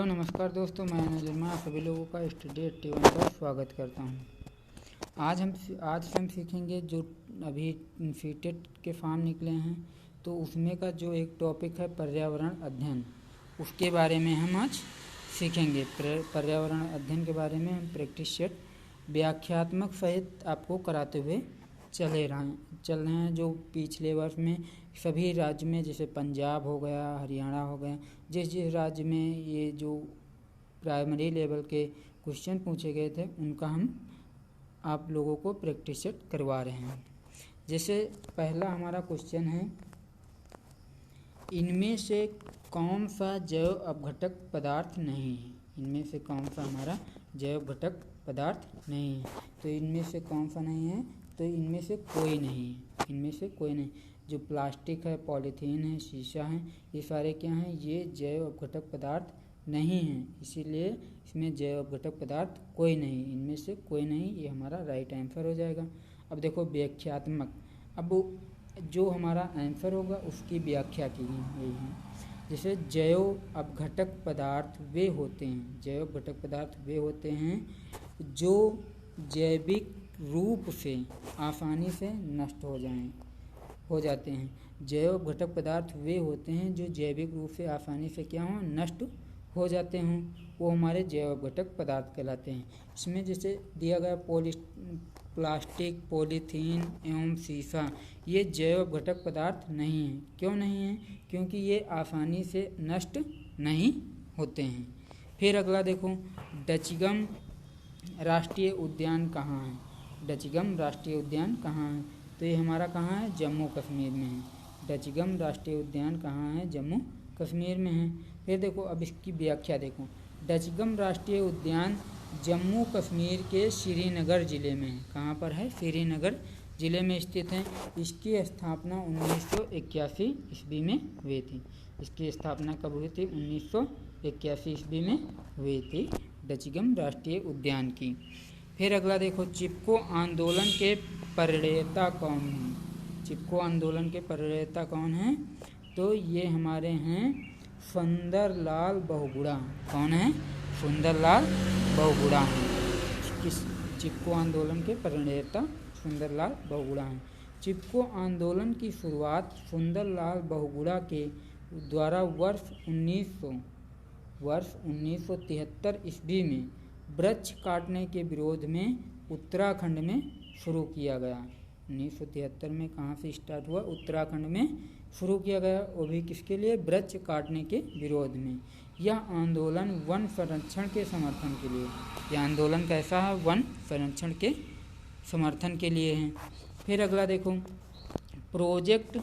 Hello नमस्कार दोस्तों, मैं नजरमा आप सभी लोगों का स्टडी 81 पर स्वागत करता हूं। आज हम सीखेंगे जो अभी सीटेट के फॉर्म निकले हैं, तो उसमें का जो एक टॉपिक है पर्यावरण अध्ययन, उसके बारे में हम आज सीखेंगे। पर्यावरण अध्ययन के बारे में हम प्रैक्टिस सेट व्याख्यात्मक सहित आपको कराते हुए चल रहे हैं। जो पिछले वर्ष में सभी राज्य में, जैसे पंजाब हो गया, हरियाणा हो गया, जिस राज्य में ये जो प्राइमरी लेवल के क्वेश्चन पूछे गए थे, उनका हम आप लोगों को प्रैक्टिस सेट करवा रहे हैं। जैसे पहला हमारा क्वेश्चन है, इनमें से कौन सा जैव अपघटक पदार्थ नहीं है। इनमें से कौन सा हमारा जैव घटक पदार्थ नहीं है। तो इनमें से कौन सा नहीं है, तो इनमें से कोई नहीं है। इनमें से कोई नहीं। जो प्लास्टिक है, पॉलीथीन है, शीशा है, ये सारे क्या हैं, ये जैव अपघटक पदार्थ नहीं हैं। इसीलिए इसमें जैव अपघटक पदार्थ कोई नहीं, इनमें से कोई नहीं, ये हमारा राइट आंसर हो जाएगा। अब देखो व्याख्यात्मक, अब जो हमारा आंसर होगा उसकी व्याख्या की गई है। जैसे जैव अपघटक पदार्थ वे होते हैं, जैव अपघटक पदार्थ वे होते हैं जो जैविक रूप से आसानी से नष्ट हो जाते हैं। जैव अपघटक पदार्थ वे होते हैं जो जैविक रूप से आसानी से क्या हों, नष्ट हो जाते हों, वो हमारे जैव अपघटक पदार्थ कहलाते हैं। इसमें जैसे दिया गया प्लास्टिक, पॉलीथीन एवं शीशा, ये जैव अपघटक पदार्थ नहीं हैं। क्यों नहीं हैं? क्योंकि ये आसानी से नष्ट नहीं होते हैं। फिर अगला देखो, डचगम राष्ट्रीय उद्यान कहाँ है। डचगम राष्ट्रीय उद्यान कहाँ है, तो ये हमारा कहाँ है, जम्मू कश्मीर में है। डचगम राष्ट्रीय उद्यान कहाँ है, जम्मू कश्मीर में है। फिर देखो, अब इसकी व्याख्या देखो, डचगम राष्ट्रीय उद्यान जम्मू कश्मीर के श्रीनगर ज़िले में है। कहाँ पर है, श्रीनगर ज़िले में स्थित है। इसकी स्थापना 1981 ईस्वी में हुई थी। इसकी स्थापना कब हुई थी, 1981 ईस्वी में हुई थी डचगम राष्ट्रीय उद्यान की। फिर अगला देखो, चिपको आंदोलन के प्रणेता कौन हैं। चिपको आंदोलन के प्रणेता कौन हैं, तो ये हमारे हैं सुंदरलाल बहुगुणा। कौन है, सुंदरलाल बहुगुणा हैं। किस चिपको आंदोलन के प्रणेता सुंदरलाल बहुगुणा हैं। चिपको आंदोलन की शुरुआत सुंदरलाल बहुगुणा के द्वारा वर्ष 1973 ईस्वी में वृक्ष काटने के विरोध में उत्तराखंड में शुरू किया गया। 1973 में कहाँ से स्टार्ट हुआ, उत्तराखंड में शुरू किया गया, वो भी किसके लिए, वृक्ष काटने के विरोध में। यह आंदोलन वन संरक्षण के समर्थन के लिए, यह आंदोलन कैसा है, वन संरक्षण के समर्थन के लिए है। फिर अगला देखो, प्रोजेक्ट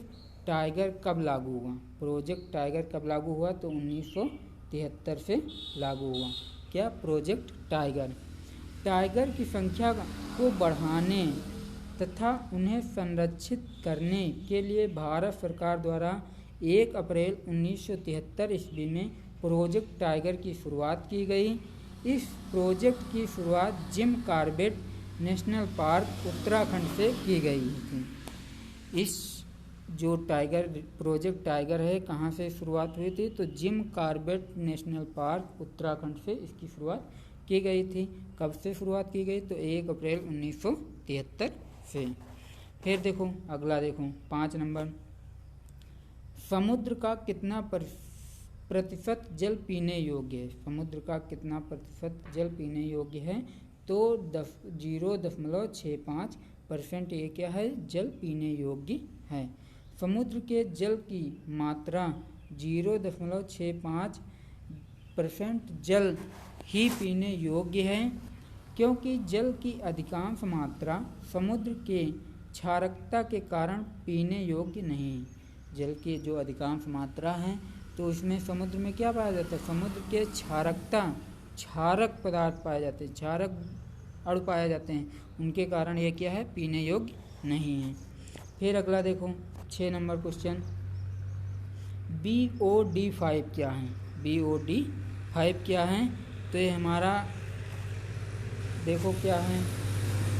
टाइगर कब लागू हुआ। प्रोजेक्ट टाइगर कब लागू हुआ, तो 1973 से लागू हुआ। क्या, प्रोजेक्ट टाइगर। टाइगर की संख्या को बढ़ाने तथा उन्हें संरक्षित करने के लिए भारत सरकार द्वारा 1 अप्रैल 1973 ईस्वी में प्रोजेक्ट टाइगर की शुरुआत की गई। इस प्रोजेक्ट की शुरुआत Jim Corbett national park Uttarakhand से की गई थी। इस जो प्रोजेक्ट टाइगर है, कहाँ से शुरुआत हुई थी, तो Jim Corbett national park Uttarakhand से इसकी शुरुआत की गई थी। कब से शुरुआत की गई, तो 1 अप्रैल 1973 से। फिर देखो अगला देखो, 5 नंबर, समुद्र का कितना प्रतिशत जल पीने योग्य है। समुद्र का कितना प्रतिशत जल पीने योग्य है, तो 0.65% ये क्या है, जल पीने योग्य है। समुद्र के जल की मात्रा 0.65% जल ही पीने योग्य है, क्योंकि जल की अधिकांश मात्रा समुद्र के क्षारकता के कारण पीने योग्य नहीं है। जल की जो अधिकांश मात्रा है, तो उसमें समुद्र में क्या पाया जाता है, समुद्र के क्षारक पदार्थ पाए जाते हैं, क्षारक अणु पाए जाते हैं, उनके कारण ये क्या है, पीने योग्य नहीं है। फिर अगला देखो, 6 नंबर क्वेश्चन, BOD5 क्या है। BOD5 क्या है, तो ये हमारा देखो क्या है,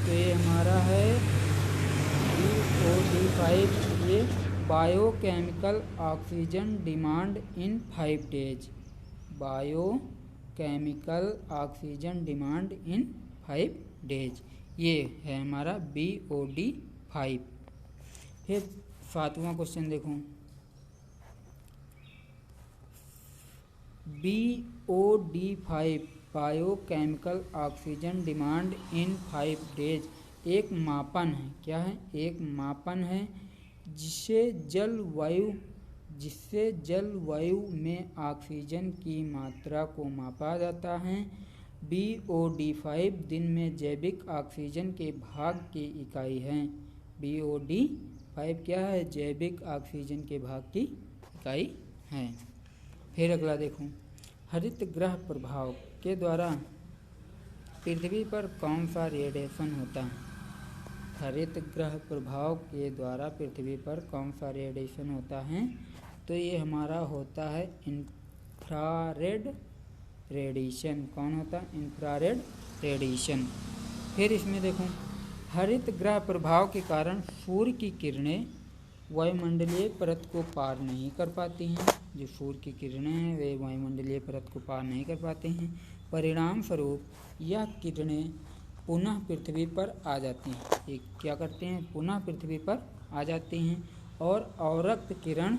तो ये हमारा है BOD5, ये biochemical oxygen demand in 5 days. Bio chemical oxygen demand in 5 days. ये है हमारा BOD 5। फिर 7वां क्वेश्चन देखो, BOD 5 biochemical oxygen demand in 5 days एक मापन है। क्या है? एक मापन है जिससे जलवायु में ऑक्सीजन की मात्रा को मापा जाता है। BOD 5 दिन में जैविक ऑक्सीजन के भाग की इकाई है। BOD 5 क्या है? जैविक ऑक्सीजन के भाग की इकाई है। फिर अगला देखो, हरित गृह प्रभाव के द्वारा पृथ्वी पर कौन सा रेडिएशन होता है? हरित गृह प्रभाव के द्वारा पृथ्वी पर कौन सा रेडिएशन होता है? तो ये हमारा होता है इंफ्रारेड रेडिएशन। कौन होता है? Infrared radiation. फिर इसमें देखो, हरित गृह प्रभाव के कारण सूर्य की किरणें वायुमंडलीय परत को पार नहीं कर पाती हैं। जो सूर्य की किरणें हैं वे वायुमंडलीय परत को पार नहीं कर पाते हैं। परिणाम स्वरूप यह किरणें पुनः पृथ्वी पर आ जाती हैं। ये क्या करते हैं? पुनः पृथ्वी पर आ जाती हैं और अवरक्त किरण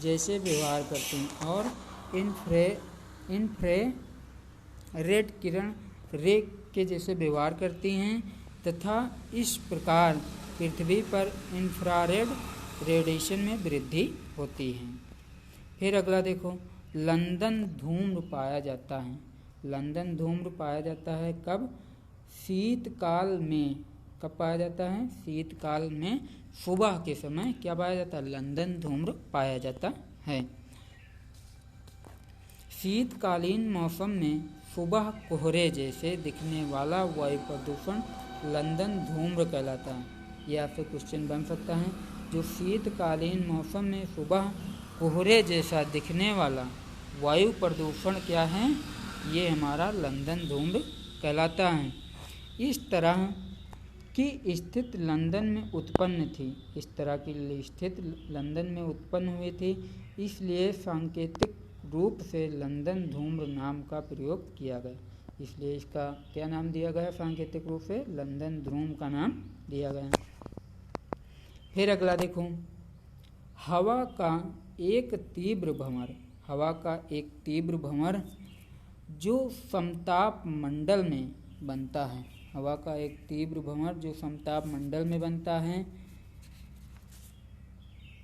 जैसे व्यवहार करती हैं और इंफ्रारेड किरण रे के जैसे व्यवहार करती हैं तथा इस प्रकार पृथ्वी पर इंफ्रारेड रेडिएशन में वृद्धि होती है। फिर अगला देखो, लंदन धूम्र पाया जाता है। लंदन धूम्र पाया जाता है कब? शीतकाल में। कब पाया जाता है? शीतकाल में सुबह के समय क्या पाया जाता है? लंदन धूम्र पाया जाता है। शीतकालीन मौसम में सुबह कोहरे जैसे दिखने वाला वायु प्रदूषण लंदन धूम्र कहलाता है। यह आपसे क्वेश्चन बन सकता है। जो शीतकालीन मौसम में सुबह कोहरे जैसा दिखने वाला वायु प्रदूषण क्या है? ये हमारा लंदन धूम्र कहलाता है। इस तरह की स्थिति लंदन में उत्पन्न थी। इस तरह की स्थिति लंदन में उत्पन्न हुई थी, इसलिए सांकेतिक रूप से लंदन धूम्र नाम का प्रयोग किया गया। इसलिए इसका क्या नाम दिया गया? सांकेतिक रूप से लंदन धूम्र का नाम दिया गया। फिर अगला देखो, हवा का एक तीव्र भंवर। हवा का एक तीव्र भंवर जो समताप मंडल में बनता है। हवा का एक तीव्र भंवर जो समताप मंडल में बनता है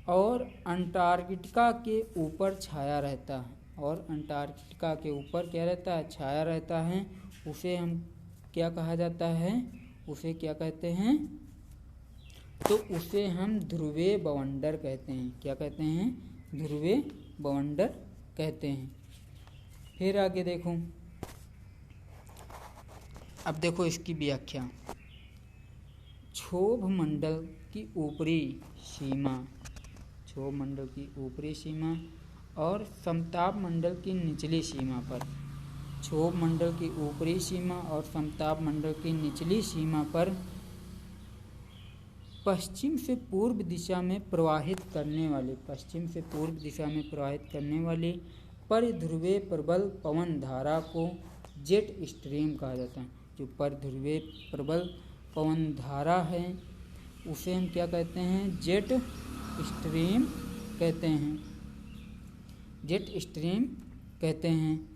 और अंटार्कटिका के ऊपर छाया रहता है। और अंटार्कटिका के ऊपर क्या रहता है? छाया रहता है। उसे हम क्या कहा जाता है? उसे क्या कहते हैं? तो उसे हम ध्रुवीय बवंडर कहते हैं। क्या कहते हैं? ध्रुवीय बवंडर कहते हैं। फिर आगे देखो, अब देखो इसकी व्याख्या। क्षोभ मंडल की ऊपरी सीमा, क्षोभ मंडल की ऊपरी सीमा और समताप मंडल की निचली सीमा पर, क्षोभ मंडल की ऊपरी सीमा और समताप मंडल की निचली सीमा पर पश्चिम से पूर्व दिशा में प्रवाहित करने वाली परिध्रुवीय प्रबल पवन धारा को जेट स्ट्रीम कहा जाता है। जो परिध्रुवीय प्रबल पवन धारा है उसे हम क्या कहते हैं? जेट स्ट्रीम कहते हैं। जेट स्ट्रीम कहते हैं।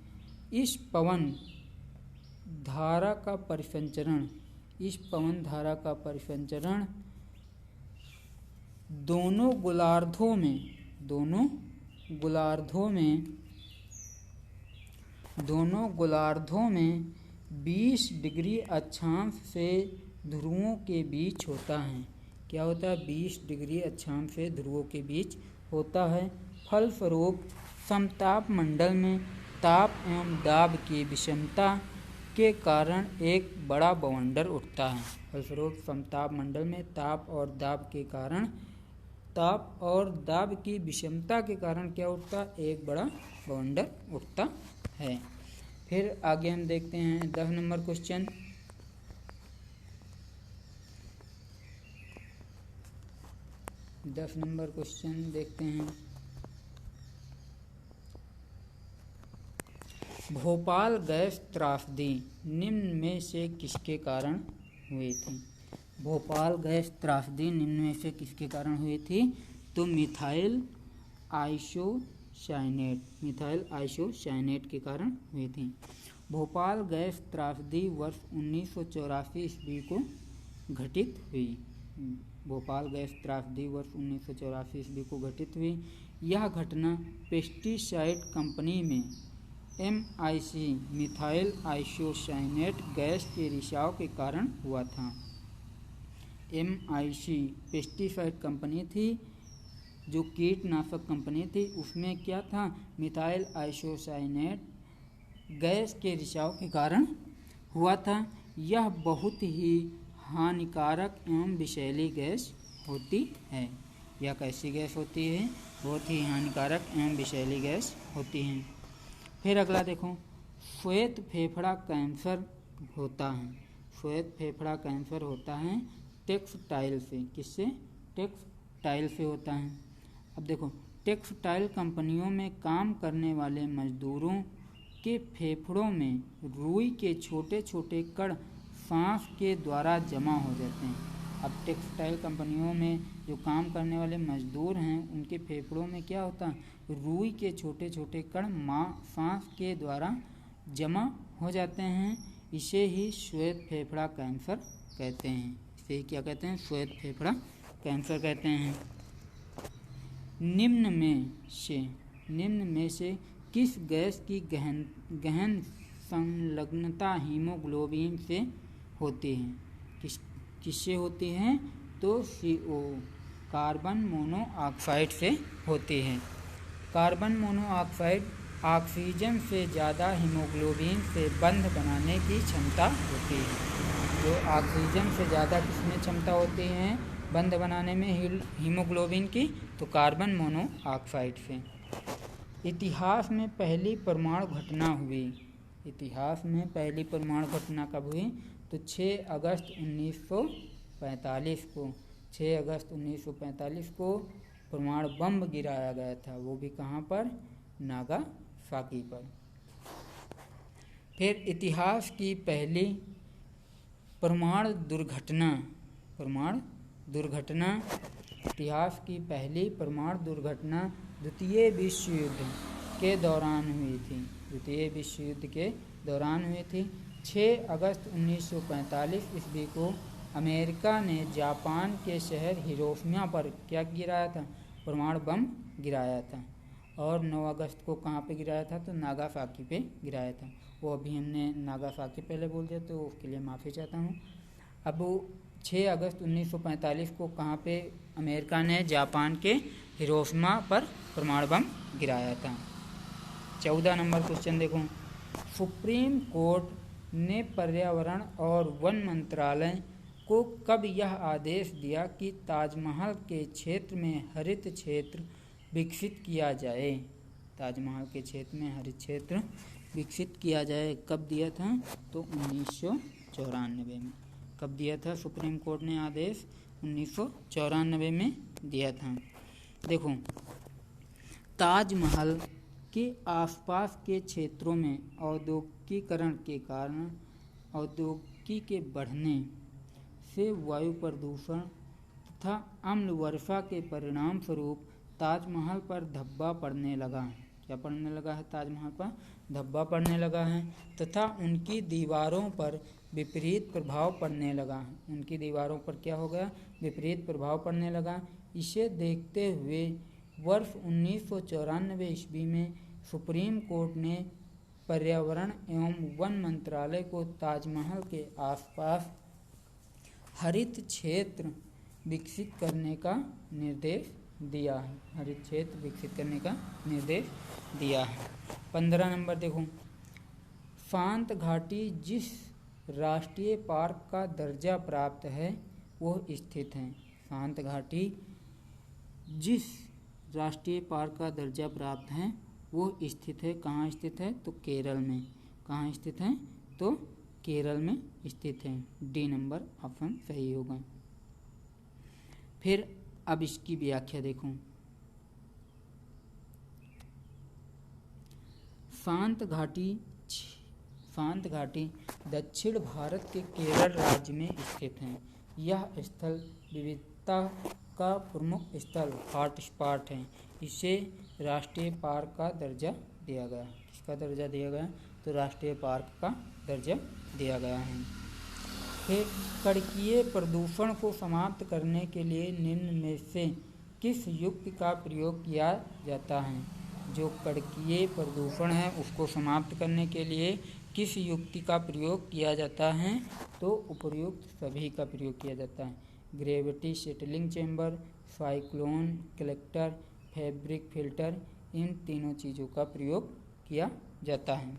इस पवन धारा का परिसंचरण दोनों गोलार्धों में 20 डिग्री अक्षांश से ध्रुवों के बीच होता है। क्या होता है? 20 डिग्री अक्षांश से ध्रुवों के बीच होता है। फलस्वरूप समताप मंडल में ताप एवं दाब की विषमता के कारण एक बड़ा बवंडर उठता है। फलस्वरूप समताप मंडल में ताप और दाब की विषमता के कारण क्या उठता है? एक बड़ा बवंडर उठता है। फिर आगे हम देखते हैं 10 नंबर क्वेश्चन। देखते हैं। भोपाल गैस त्रासदी निम्न में से किसके कारण हुई थी? भोपाल गैस त्रासदी निम्न में से किसके कारण हुई थी? तो मिथाइल आइसोसाइनेट के कारण हुई थी। भोपाल गैस त्रासदी वर्ष 1984 ईस्वी को घटित हुई। भोपाल गैस त्रासदी वर्ष 1984 ईस्वी को घटित हुई। यह घटना पेस्टिसाइड कंपनी में MIC मिथाइल आइसोसाइनेट गैस के रिसाव के कारण हुआ था। MIC पेस्टिसाइड कंपनी थी, जो कीटनाशक कंपनी थी, उसमें क्या था? मिथाइल आइसोसाइनेट गैस के रिसाव के कारण हुआ था। यह बहुत ही हानिकारक एवं विषैली गैस होती है। यह कैसी गैस होती है? बहुत ही हानिकारक एवं विषैली गैस होती है। फिर अगला देखो, श्वेत फेफड़ा कैंसर होता है। श्वेत फेफड़ा कैंसर होता है टेक्सटाइल से। किससे? टेक्सटाइल से होता है। अब देखो, टेक्सटाइल कंपनियों में काम करने वाले मजदूरों के फेफड़ों में रुई के छोटे छोटे कण सांस के द्वारा जमा हो जाते हैं। अब टेक्सटाइल कंपनियों में जो काम करने वाले मजदूर हैं, उनके फेफड़ों में क्या होता है? रुई के छोटे छोटे कण सांस के द्वारा जमा हो जाते हैं। इसे ही श्वेत फेफड़ा कैंसर कहते हैं। इसे ही क्या कहते हैं? श्वेत फेफड़ा कैंसर कहते हैं। निम्न में से किस गैस की गहन संलग्नता हीमोग्लोबिन से होती है? किससे होती है? तो CO कार्बन मोनोऑक्साइड से होती है। कार्बन मोनोऑक्साइड ऑक्सीजन से ज़्यादा हीमोग्लोबिन से बंध बनाने की क्षमता होती है। जो ऑक्सीजन से ज़्यादा किसमें क्षमता होती है बंध बनाने में हीमोग्लोबिन की? तो कार्बन मोनोऑक्साइड से। इतिहास में पहली परमाणु घटना हुई। इतिहास में पहली परमाणु घटना कब हुई? तो 6 अगस्त 1945 को। 6 अगस्त 1945 को परमाणु बम गिराया गया था। वो भी कहाँ पर? नागासाकी पर। फिर इतिहास की पहली परमाणु दुर्घटना इतिहास की पहली परमाणु दुर्घटना द्वितीय विश्व युद्ध के दौरान हुई थी। द्वितीय विश्व युद्ध के दौरान हुई थी। 6 अगस्त 1945 ईस्वी को अमेरिका ने जापान के शहर हिरोशिमा पर क्या गिराया था? परमाणु बम गिराया था। और 9 अगस्त को कहाँ पे गिराया था? तो नागासाकी पे गिराया था। वो अभी हमने नागासाकी पहले बोल दिया, तो उसके लिए माफ़ी चाहता हूँ। अब 6 अगस्त 1945 को कहाँ पे अमेरिका ने जापान के हिरोशिमा पर परमाणु बम गिराया था। 14 नंबर क्वेश्चन देखो, सुप्रीम कोर्ट ने पर्यावरण और वन मंत्रालय को कब यह आदेश दिया कि ताजमहल के क्षेत्र में हरित क्षेत्र विकसित किया जाए? ताजमहल के क्षेत्र में हरित क्षेत्र विकसित किया जाए, कब दिया था? तो 1994 में। कब दिया था सुप्रीम कोर्ट ने आदेश? 1994 में दिया था। देखो, ताजमहल के आसपास के क्षेत्रों में औद्योगिकीकरण के कारण औद्योगिकी के बढ़ने से वायु प्रदूषण तथा अम्ल वर्षा के परिणाम स्वरूप ताजमहल पर धब्बा पड़ने लगा। क्या पड़ने लगा है? ताजमहल पर धब्बा पड़ने लगा है तथा उनकी दीवारों पर विपरीत प्रभाव पड़ने लगा। उनकी दीवारों पर क्या हो गया? विपरीत प्रभाव पड़ने लगा। इसे देखते हुए वर्ष 1994 ईस्वी में सुप्रीम कोर्ट ने पर्यावरण एवं वन मंत्रालय को ताजमहल के आसपास हरित क्षेत्र विकसित करने का निर्देश दिया है। हरित क्षेत्र विकसित करने का निर्देश दिया है। 15 नंबर देखो, शांत घाटी जिस राष्ट्रीय पार्क का दर्जा प्राप्त है वो स्थित है। शांत घाटी जिस राष्ट्रीय पार्क का दर्जा प्राप्त है वो स्थित है। कहाँ स्थित है? तो केरल में। कहाँ स्थित है? तो केरल में स्थित है। डी नंबर ऑप्शन सही होगा। फिर अब इसकी व्याख्या देखो, शांत घाटी शांत घाटी दक्षिण भारत के केरल राज्य में स्थित है। यह स्थल विविधता का प्रमुख स्थल हॉटस्पॉट है। इसे राष्ट्रीय पार्क का दर्जा दिया गया। किसका दर्जा दिया गया? तो राष्ट्रीय पार्क का दर्जा दिया गया है। फिर कड़कीय प्रदूषण को समाप्त करने के लिए निम्न में से किस युक्ति का प्रयोग किया जाता है? जो कड़कीय प्रदूषण है उसको समाप्त करने के लिए किस युक्ति का प्रयोग किया जाता है? तो उपर्युक्त सभी का प्रयोग किया जाता है। Gravity settling chamber, cyclone collector, fabric filter, इन तीनों चीज़ों का प्रयोग किया जाता है।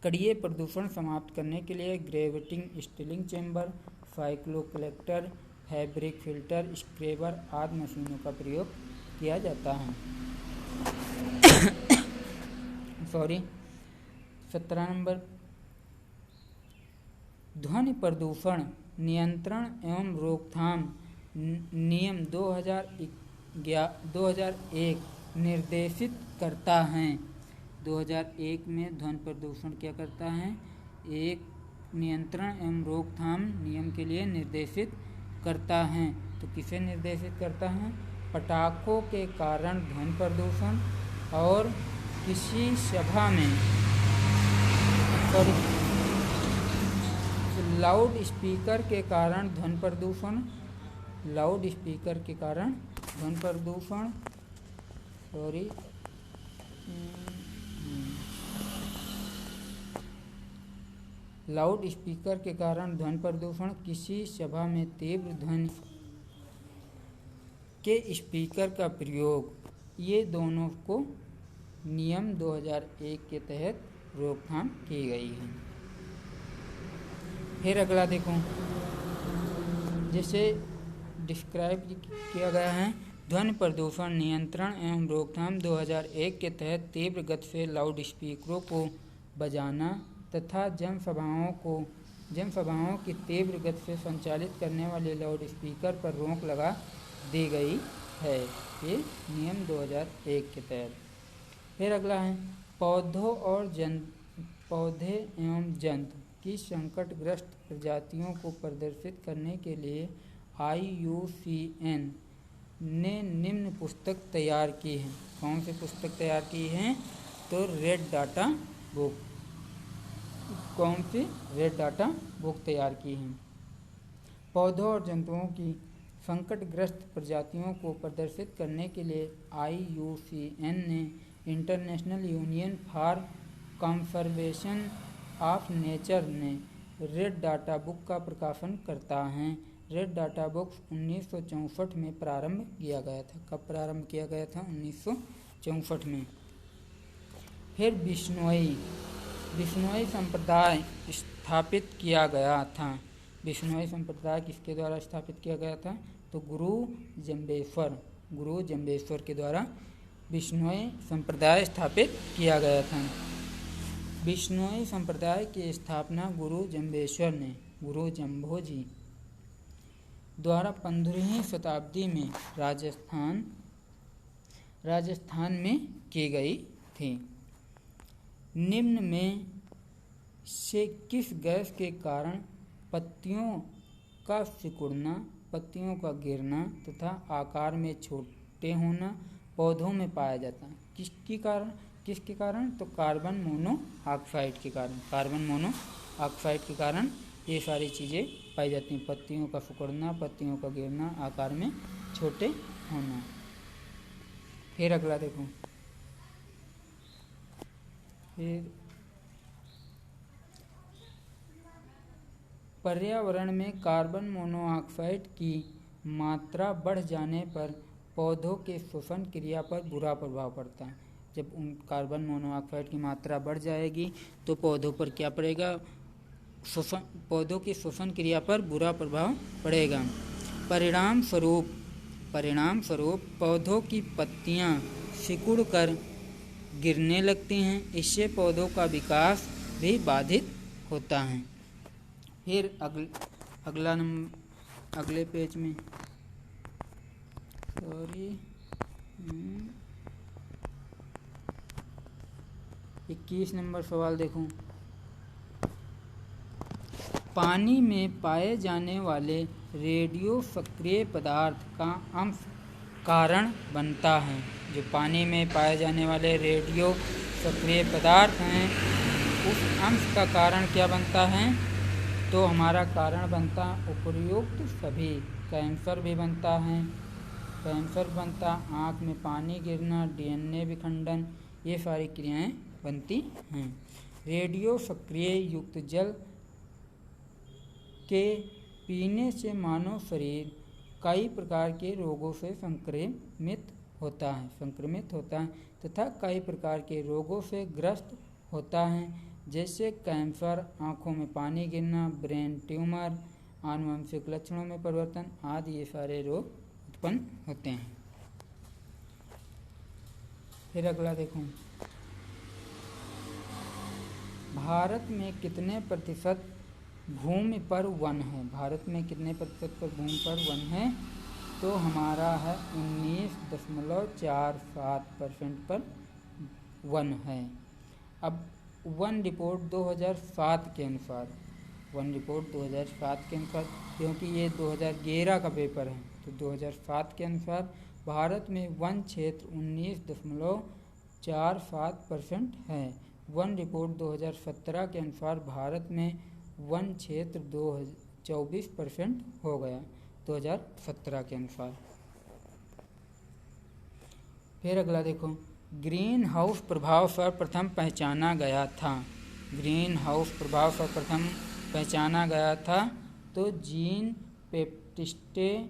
कड़ीय प्रदूषण समाप्त करने के लिए gravity settling chamber, cyclone collector, fabric filter, scrubber आदि मशीनों का प्रयोग किया जाता है। 17 नंबर, ध्वनि प्रदूषण नियंत्रण एवं रोकथाम नियम 2001 निर्देशित करता है। 2001 में ध्वनि प्रदूषण क्या करता है? एक नियंत्रण एवं रोकथाम नियम के लिए निर्देशित करता है। तो किसे निर्देशित करता है? पटाखों के कारण ध्वनि प्रदूषण और किसी सभा में लाउड स्पीकर के कारण ध्वनि प्रदूषण, लाउड स्पीकर के कारण ध्वनि प्रदूषण लाउड स्पीकर के कारण ध्वनि प्रदूषण, किसी सभा में तीव्र ध्वनि के स्पीकर का प्रयोग, ये दोनों को नियम 2001 के तहत रोकथाम की गई है। फिर अगला देखो, जैसे डिस्क्राइब किया गया है, ध्वनि प्रदूषण नियंत्रण एवं रोकथाम 2001 के तहत तीव्र गति से लाउड स्पीकरों को बजाना तथा जनसभाओं की तीव्र गति से संचालित करने वाले लाउड स्पीकर पर रोक लगा दी गई है। ये नियम 2001 के तहत। फिर अगला है, पौधे एवं जंतु की संकटग्रस्त प्रजातियों को प्रदर्शित करने के लिए IUCN ने निम्न पुस्तक तैयार की है। कौन सी पुस्तक तैयार की है? तो रेड डाटा बुक। कौन सी? रेड डाटा बुक तैयार की है। पौधों और जंतुओं की संकटग्रस्त प्रजातियों को प्रदर्शित करने के लिए IUCN ने international union for conservation of nature ने रेड डाटा बुक का प्रकाशन करता है। रेड डाटा बुक 1964 में प्रारंभ किया गया था। कब प्रारंभ किया गया था? 1964 में। फिर बिश्नोई संप्रदाय स्थापित किया गया था। बिश्नोई संप्रदाय किसके द्वारा स्थापित किया गया था? तो गुरु जम्बेश्वर के द्वारा बिश्नोई संप्रदाय स्थापित किया गया था। बिश्नोई संप्रदाय की स्थापना गुरु जम्भो जी द्वारा 15वीं शताब्दी में राजस्थान में की गई थी। निम्न में से किस गैस के कारण पत्तियों का सिकुड़ना, पत्तियों का गिरना तथा आकार में छोटे होना पौधों में पाया जाता है? किसके कारण? तो कार्बन मोनोऑक्साइड के कारण। कार्बन मोनोऑक्साइड के कारण ये सारी चीज़ें पाई जाती हैं। पत्तियों का सिकुड़ना, पत्तियों का गिरना, आकार में छोटे होना। फिर अगला देखो, फिर पर्यावरण में कार्बन मोनोऑक्साइड की मात्रा बढ़ जाने पर पौधों के श्वसन क्रिया पर बुरा प्रभाव पड़ता है। जब कार्बन मोनोऑक्साइड की मात्रा बढ़ जाएगी तो पौधों पर क्या पड़ेगा? पौधों की श्वसन क्रिया पर बुरा प्रभाव पड़ेगा। परिणाम स्वरूप पौधों की पत्तियां सिकुड़कर गिरने लगती हैं। इससे पौधों का विकास भी बाधित होता है। फिर अगले पेज में 21 नंबर सवाल देखो, पानी में पाए जाने वाले रेडियो सक्रिय पदार्थ का अंश कारण बनता है। जो पानी में पाए जाने वाले रेडियो सक्रिय पदार्थ हैं उस अंश का कारण क्या बनता है? तो हमारा कारण बनता उपर्युक्त सभी। कैंसर भी बनता है, कैंसर बनता, आँख में पानी गिरना, DNA विखंडन, ये सारी क्रियाएं बनती हैं। रेडियो सक्रिय युक्त जल के पीने से मानव शरीर कई प्रकार के रोगों से संक्रमित होता है तथा कई प्रकार के रोगों से ग्रस्त होता है, जैसे कैंसर, आँखों में पानी गिरना, ब्रेन ट्यूमर, आनुवंशिक लक्षणों में परिवर्तन आदि ये सारे रोग उत्पन्न होते हैं। फिर अगला देखो, भारत में कितने प्रतिशत भूमि पर वन है? भारत में कितने प्रतिशत पर भूमि पर वन है? तो हमारा है 19.47% पर वन है। अब वन रिपोर्ट 2007 के अनुसार, क्योंकि ये 2011 का पेपर है, तो 2007 के अनुसार भारत में वन क्षेत्र 19.47% है। वन रिपोर्ट 2017 के अनुसार भारत में वन क्षेत्र 24% हो गया 2017 के अनुसार। फिर अगला देखो, ग्रीन हाउस प्रभाव सर्वप्रथम पहचाना गया था। ग्रीन हाउस प्रभाव सर्वप्रथम पहचाना गया था तो जीन बैप्टिस्टे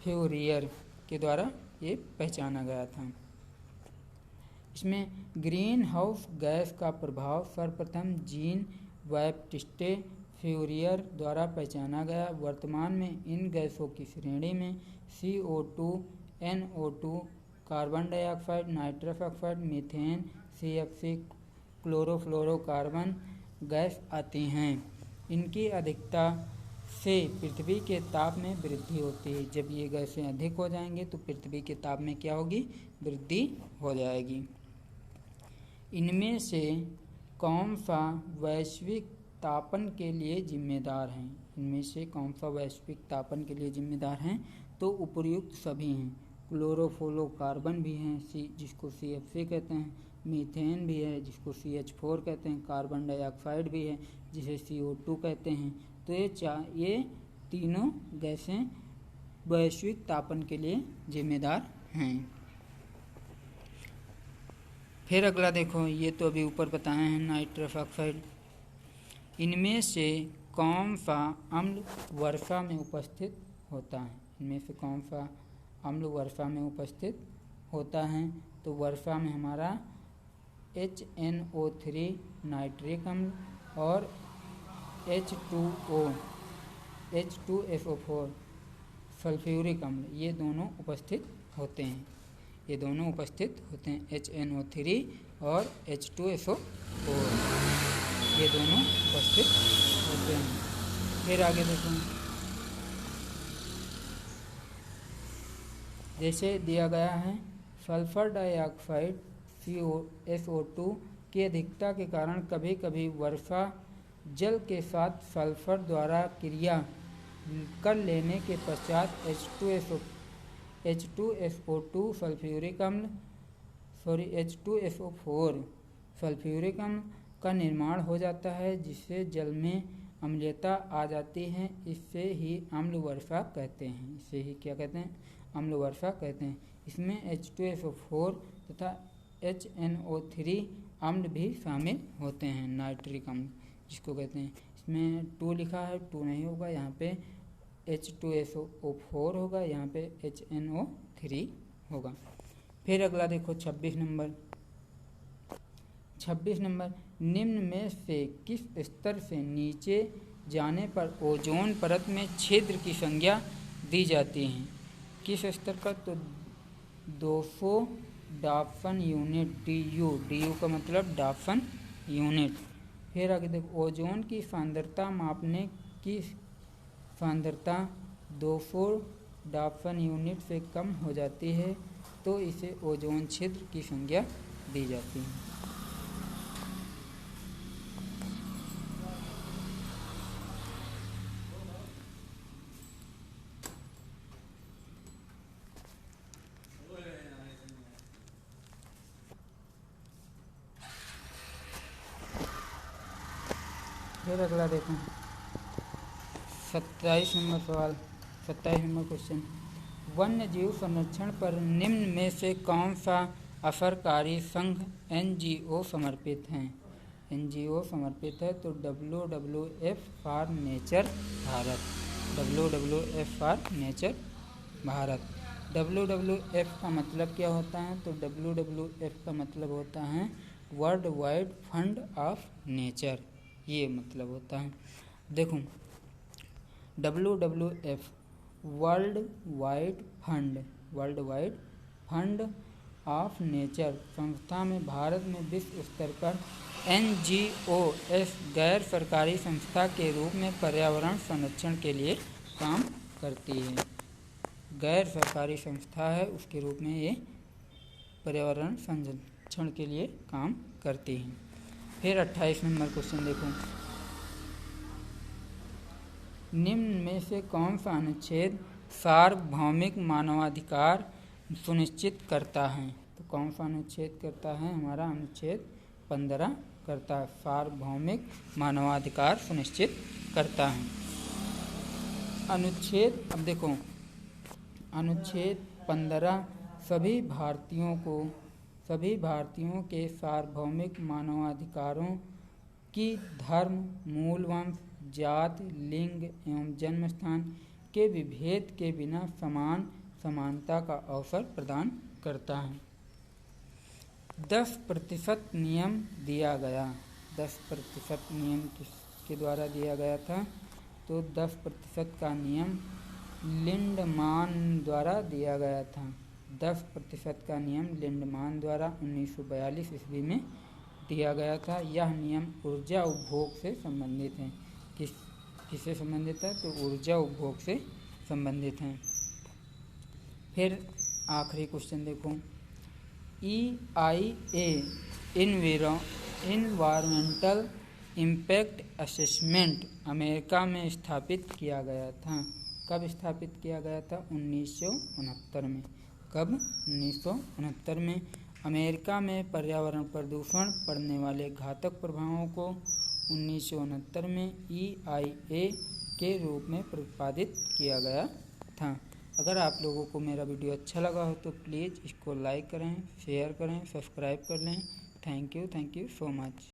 फ्यूरियर के द्वारा ये पहचाना गया था। इसमें ग्रीन हाउस गैस का प्रभाव सर्वप्रथम जीन बैप्टिस्टे फ्यूरियर द्वारा पहचाना गया। वर्तमान में इन गैसों की श्रेणी में CO2, NO2, carbon dioxide, nitrous oxide, methane, CFC, chlorofluorocarbon gas आती हैं। इनकी अधिकता से पृथ्वी के ताप में वृद्धि होती है। जब ये गैसें अधिक हो जाएंगे तो पृथ्वी के ताप में क्या होगी? वृद्धि हो जाएगी। इनमें से कौन सा वैश्विक तापन के लिए जिम्मेदार हैं? इनमें से कौन सा वैश्विक तापन के लिए जिम्मेदार हैं? तो उपर्युक्त सभी हैं। क्लोरोफ्लोरोकार्बन भी हैं जिसको CFC कहते हैं, मीथेन भी है जिसको CH4 कहते हैं, कार्बन डाइऑक्साइड भी है जिसे CO2 कहते हैं। तो ये तीनों गैसें वैश्विक तापन के लिए जिम्मेदार हैं। फिर अगला देखो, ये तो अभी ऊपर बताए हैं नाइट्रस ऑक्साइड। इनमें से कौन सा अम्ल वर्षा में उपस्थित होता है? इनमें से कौन सा अम्ल वर्षा में उपस्थित होता है? तो वर्षा में हमारा HNO3 नाइट्रिक अम्ल और H2SO4 सल्फ्यूरिक अम्ल ये दोनों उपस्थित होते हैं। HNO3 और H2SO4 ये दोनों उपस्थित होते हैं। फिर आगे देखो, जैसे दिया गया है सल्फर डाइऑक्साइड SO2 की अधिकता के कारण कभी कभी वर्षा जल के साथ सल्फर द्वारा क्रिया कर लेने के पश्चात H2SO4 सल्फ्यूरिक अम्ल का निर्माण हो जाता है, जिससे जल में अम्लीयता आ जाती है। इससे ही अम्ल वर्षा कहते हैं। अम्ल वर्षा कहते हैं। इसमें H2SO4 तथा HNO3 अम्ल भी शामिल होते हैं, नाइट्रिक अम्ल जिसको कहते हैं। इसमें 2 लिखा है, 2 नहीं होगा, यहाँ पे H2SO4 होगा, यहाँ पे HNO3 होगा। फिर अगला देखो 26 नंबर, निम्न में से किस स्तर से नीचे जाने पर ओजोन परत में छिद्र की संज्ञा दी जाती है? किस स्तर पर? तो 200 डाल्टन यूनिट, DU का मतलब डाल्टन यूनिट। फिर आगे देखो, ओजोन की सांद्रता मापने की सांद्रता 200 डाप्सन यूनिट से कम हो जाती है तो इसे ओजोन छिद्र की संज्ञा दी जाती है। फिर अगला देखो 27 नंबर सवाल, 27 नंबर क्वेश्चन। वन्य जीव संरक्षण पर निम्न में से कौन सा असरकारी संघ NGO समर्पित हैं? NGO समर्पित है तो WWF for nature Bharat, WWF for nature Bharat. WWF का मतलब क्या होता है? तो WWF का मतलब होता है world wide fund of nature, ये मतलब होता है। देखो WWF world wide fund of nature संस्था में भारत में विश्व स्तर पर NGOs गैर सरकारी संस्था के रूप में पर्यावरण संरक्षण के लिए काम करती है। गैर सरकारी संस्था है, उसके रूप में ये पर्यावरण संरक्षण के लिए काम करती है। फिर 28 नंबर क्वेश्चन देखो, निम्न में से कौन सा अनुच्छेद सार्वभौमिक मानवाधिकार सुनिश्चित करता है? तो कौन सा अनुच्छेद करता है? हमारा अनुच्छेद 15 करता है, सार्वभौमिक मानवाधिकार सुनिश्चित करता है। अनुच्छेद, अब देखो अनुच्छेद 15 सभी भारतीयों के सार्वभौमिक मानवाधिकारों की धर्म, मूल वंश, जाति, लिंग एवं जन्म स्थान के विभेद के बिना समानता का अवसर प्रदान करता है। 10% नियम दिया गया, 10% नियम किसके द्वारा दिया गया था? तो 10% का नियम लिंडमान द्वारा दिया गया था। 10% का नियम लिंडमान द्वारा 1942 ईस्वी में दिया गया था। यह नियम ऊर्जा उपभोग से संबंधित है। किससे संबंधित है? तो ऊर्जा उपभोग से संबंधित है। फिर आखिरी क्वेश्चन देखो, EIA environmental impact assessment America में स्थापित किया गया था। कब स्थापित किया गया था? 1969 में। कब? 1969 में। अमेरिका में पर्यावरण प्रदूषण पड़ने वाले घातक प्रभावों को 1969 में EIA के रूप में प्रतिपादित किया गया था। अगर आप लोगों को मेरा वीडियो अच्छा लगा हो तो प्लीज़ इसको लाइक करें, शेयर करें, सब्सक्राइब कर लें। Thank you so much.